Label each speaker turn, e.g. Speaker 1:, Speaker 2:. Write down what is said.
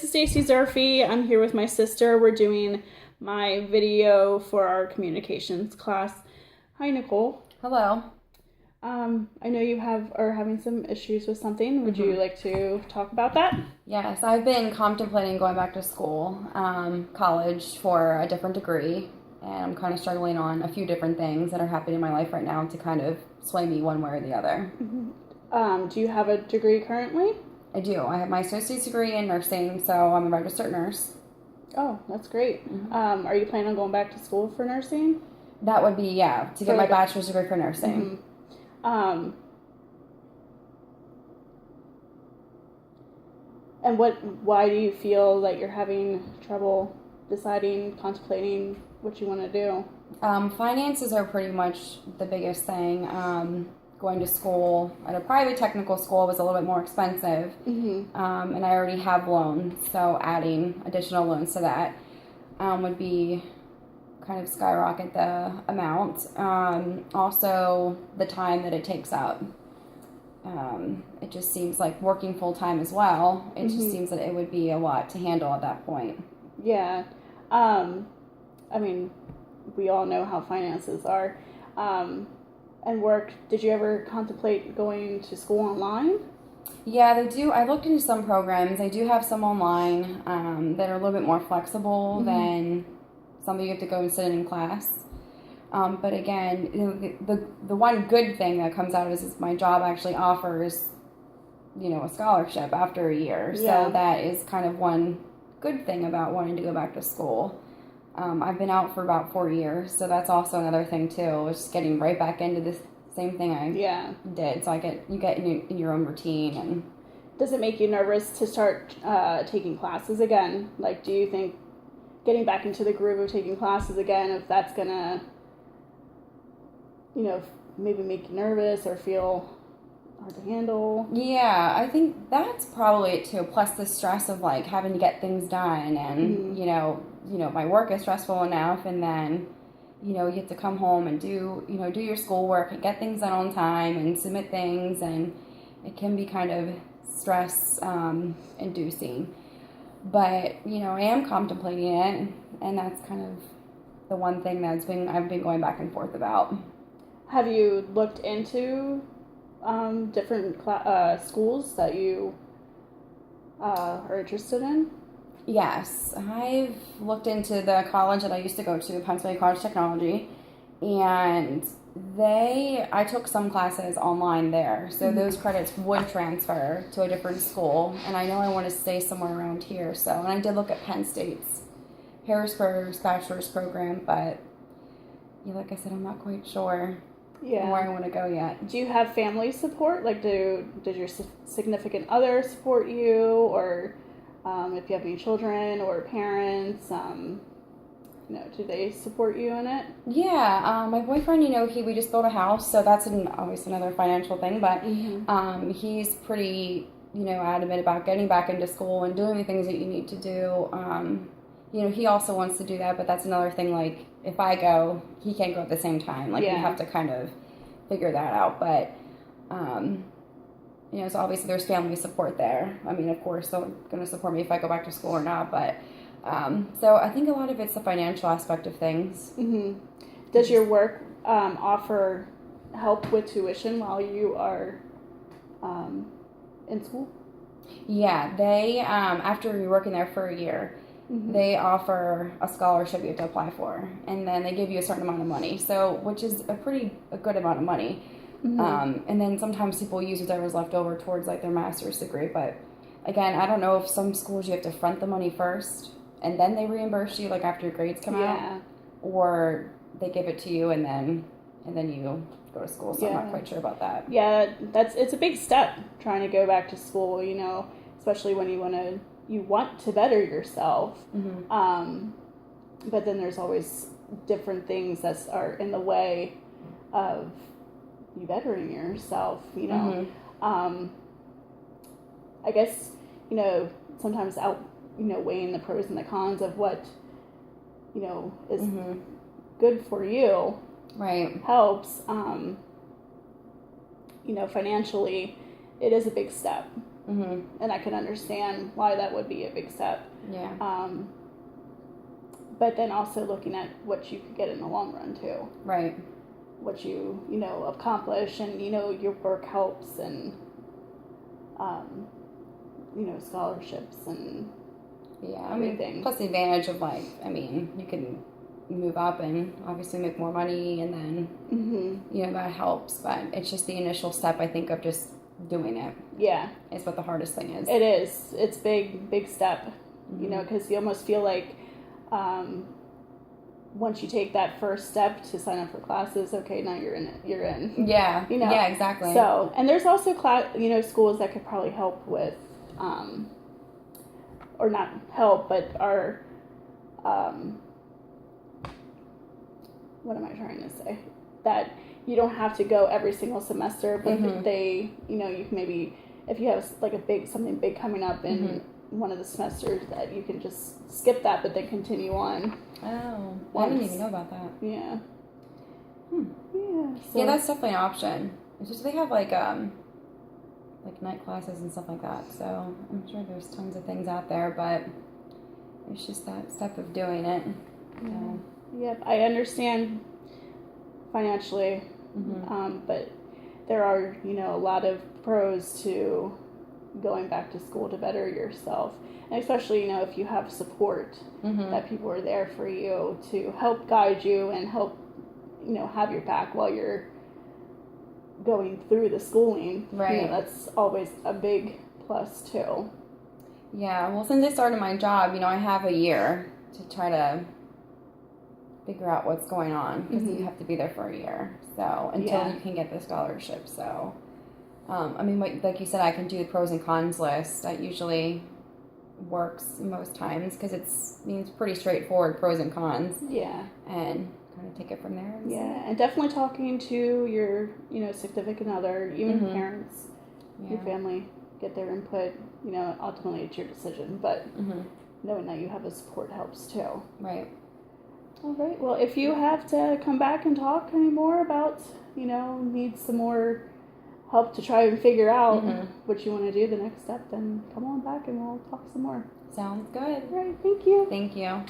Speaker 1: is Stacy Zurfie. I'm here with my sister. We're doing my video for our communications class. Hi, Nicole.
Speaker 2: Hello.
Speaker 1: I know you are having some issues with something. Would you like to talk about that?
Speaker 2: Yes, I've been contemplating going back to school, college for a different degree, and I'm kind of struggling on a few different things that are happening in my life right now to kind of sway me one way or the other.
Speaker 1: Do you have a degree currently?
Speaker 2: I do. I have my associate's degree in nursing, so I'm a registered nurse.
Speaker 1: Oh, that's great. Are you planning on going back to school for nursing?
Speaker 2: That would be, to get my bachelor's degree for nursing.
Speaker 1: And why do you feel that you're having trouble contemplating what you want to do?
Speaker 2: Finances are pretty much the biggest thing. Going to school at a private technical school was a little bit more expensive, and I already have loans, so adding additional loans to that would be kind of skyrocket the amount. Also, the time that it takes up. It just seems like working full time as well. It just seems that it would be a lot to handle at that point.
Speaker 1: Yeah. I mean, we all know how finances are. And work, did you ever contemplate going to school online?
Speaker 2: Yeah, they do. I looked into some programs. They do have some online that are a little bit more flexible than something you have to go and sit in class. But again, the one good thing that comes out of this is my job actually offers, a scholarship after a year.
Speaker 1: Yeah.
Speaker 2: So that is kind of one good thing about wanting to go back to school. I've been out for about 4 years, so that's also another thing too. It's just getting right back into the same thing I did. So you get in your own routine. And
Speaker 1: does it make you nervous to start taking classes again? Like, do you think getting back into the groove of taking classes again, if that's gonna, maybe make you nervous or feel hard to handle?
Speaker 2: Yeah, I think that's probably it too. Plus the stress of like having to get things done, and my work is stressful enough, and then you have to come home and do your schoolwork and get things done on time and submit things, and it can be kind of stress inducing. But I am contemplating it, and that's kind of the one thing I've been going back and forth about.
Speaker 1: Have you looked into different schools that you are interested in?
Speaker 2: Yes, I've looked into the college that I used to go to, Pennsylvania College of Technology, and I took some classes online there, so those credits would transfer to a different school, and I know I want to stay somewhere around here, and I did look at Penn State's Harrisburg's bachelor's program, but like I said, I'm not quite sure where I want to go yet.
Speaker 1: Do you have family support? Like, does your significant other support you, or if you have any children or parents, do they support you in it?
Speaker 2: Yeah, my boyfriend, we just built a house, so that's obviously another financial thing, but he's pretty, adamant about getting back into school and doing the things that you need to do. He also wants to do that, but that's another thing, like, if I go, he can't go at the same time. Like, we have to kind of figure that out, but, so obviously there's family support there. I mean, of course, they're going to support me if I go back to school or not, but, so I think a lot of it's the financial aspect of things.
Speaker 1: Does your work offer help with tuition while you are in school?
Speaker 2: Yeah, they, after you're working there for a year, they offer a scholarship you have to apply for, and then they give you a certain amount of money, which is a good amount of money. And then sometimes people use whatever's left over towards like their master's degree, but again, I don't know if some schools you have to front the money first and then they reimburse you like after your grades come out, or they give it to you and then you go to school, so I'm not quite sure about that.
Speaker 1: Yeah, it's a big step trying to go back to school, especially when you want to better yourself. But then there's always different things that are in the way of you bettering yourself, I guess, sometimes weighing the pros and the cons of what, is good for you.
Speaker 2: Right.
Speaker 1: Helps. Financially, it is a big step. And I can understand why that would be a big step.
Speaker 2: Yeah.
Speaker 1: But then also looking at what you could get in the long run too.
Speaker 2: Right.
Speaker 1: What you accomplish, and your work helps, and scholarships and everything.
Speaker 2: Plus the advantage of you can move up and obviously make more money, and then that helps. But it's just the initial step, I think, of just doing it.
Speaker 1: Yeah,
Speaker 2: is what the hardest thing is.
Speaker 1: It is. It's big step. Because you almost feel like once you take that first step to sign up for classes, okay, now you're in.
Speaker 2: Yeah. Yeah, exactly.
Speaker 1: So, and there's also schools that could probably help with, or not help, but are, what am I trying to say? That you don't have to go every single semester, but they, you can maybe, if you have something big coming up in one of the semesters, that you can just skip that, but then continue on.
Speaker 2: Oh, I didn't even know about that.
Speaker 1: Yeah.
Speaker 2: Yeah. So. Yeah, that's definitely an option. It's just they have like night classes and stuff like that. So I'm sure there's tons of things out there, but it's just that step of doing it. So.
Speaker 1: Yep, I understand financially, but there are a lot of pros to going back to school to better yourself, and especially if you have support, that people are there for you to help guide you and help have your back while you're going through the schooling.
Speaker 2: Right.
Speaker 1: That's always a big plus too.
Speaker 2: Yeah, well, since I started my job, I have a year to try to figure out what's going on, because you have to be there for a year, so until you can get the scholarship. So like you said, I can do the pros and cons list. That usually works most times, because it's pretty straightforward, pros and cons.
Speaker 1: Yeah.
Speaker 2: And kind of take it from there.
Speaker 1: And definitely talking to your significant other, even parents, your family, get their input. Ultimately it's your decision, but knowing that you have a support helps too.
Speaker 2: Right.
Speaker 1: All right. Well, if you have to come back and talk any more about, need some more help to try and figure out what you want to do the next step, then come on back and we'll talk some more.
Speaker 2: Sounds good.
Speaker 1: All right. Thank you.
Speaker 2: Thank you.